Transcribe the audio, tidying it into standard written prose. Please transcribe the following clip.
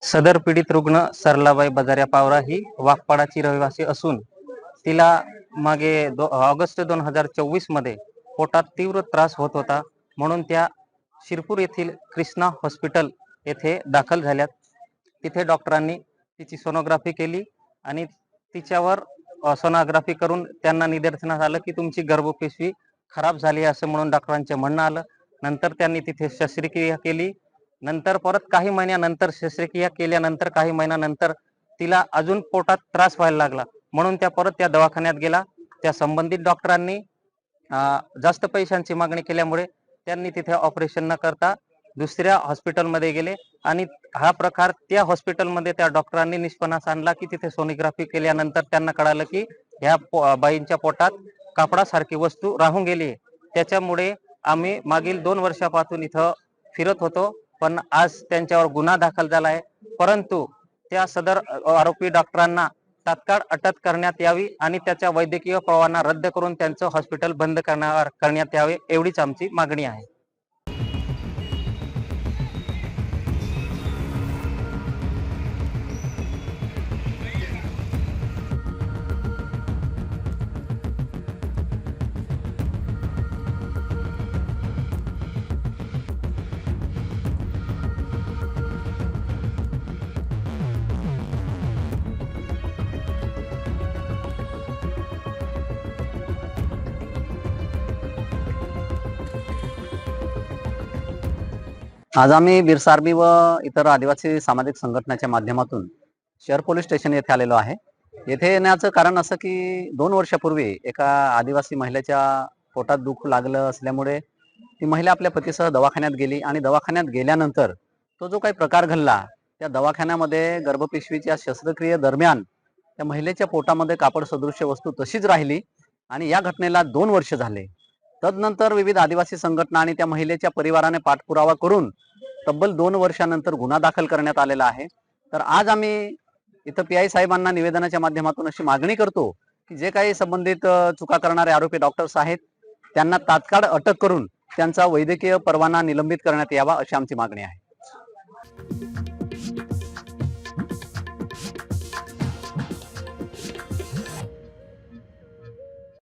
सदर पीडित रुग्ण सरलाबाई बजार्या पावरा ही वाघपाडाची रहिवासी असून तिला मागे ऑगस्ट 2024 मध्ये पोटात तीव्र त्रास होत होता, म्हणून त्या शिरपूर येथील कृष्णा हॉस्पिटल येथे दाखल झाल्यात. तिथे डॉक्टरांनी तिची सोनोग्राफी केली आणि तिच्यावर सोनोग्राफी करून त्यांना निदर्शनास आलं की तुमची गर्भपिशवी खराब झाली आहे असं म्हणून डॉक्टरांचे म्हणणं आलं. नंतर त्यांनी तिथे शस्त्रक्रिया केली. नंतर परत काही महिन्यानंतर शस्त्रक्रिया केल्यानंतर काही महिन्यानंतर तिला अजून पोटात त्रास व्हायला लागला, म्हणून त्या परत त्या दवाखान्यात गेला. त्या संबंधित डॉक्टरांनी जास्त पैशांची मागणी केल्यामुळे त्यांनी तिथे ऑपरेशन न करता दुसऱ्या हॉस्पिटलमध्ये गेले आणि हा प्रकार त्या हॉस्पिटलमध्ये त्या डॉक्टरांनी निष्पन्नास आणला की तिथे सोनोग्राफी केल्यानंतर त्यांना कळालं की ह्या बाईंच्या पोटात कापडासारखी वस्तू राहून गेली. त्याच्यामुळे आम्ही मागील 2 वर्षापासून इथं फिरत होतो, पण आज त्यांच्यावर गुन्हा दाखल झाला आहे. परंतु त्या सदर आरोपी डॉक्टरांना तात्काळ अटक करण्यात यावी आणि त्याच्या वैद्यकीय परवाना रद्द करून त्यांचं हॉस्पिटल बंद करण्यात यावे, एवढीच आमची मागणी आहे. आज आम्ही बिरसारबी व इतर आदिवासी सामाजिक संघटनेच्या माध्यमातून शहर पोलीस स्टेशन येथे आलेलो आहे. येथे येण्याचं कारण असं की 2 वर्षापूर्वी एका आदिवासी महिलेच्या पोटात दुःख लागलं असल्यामुळे ती महिला आपल्या पतीसह दवाखान्यात गेली आणि दवाखान्यात गेल्यानंतर तो जो काही प्रकार घडला, त्या दवाखान्यामध्ये गर्भपिशवीच्या शस्त्रक्रियेदरम्यान त्या महिलेच्या पोटामध्ये कापड सदृश्य वस्तू तशीच राहिली आणि या घटनेला 2 वर्ष झाले. तदनंतर विविध आदिवासी संघटना आणि त्या महिलेच्या परिवाराने पाठपुरावा करून तब्बल 2 वर्षानंतर गुन्हा दाखल करण्यात आलेला आहे. तर आज आम्ही इथं पीआय साहेबांना निवेदनाच्या माध्यमातून अशी मागणी करतो की जे काही संबंधित चुका करणारे आरोपी डॉक्टर्स आहेत त्यांना तात्काळ अटक करून त्यांचा वैद्यकीय परवाना निलंबित करण्यात यावा, अशी आमची मागणी आहे.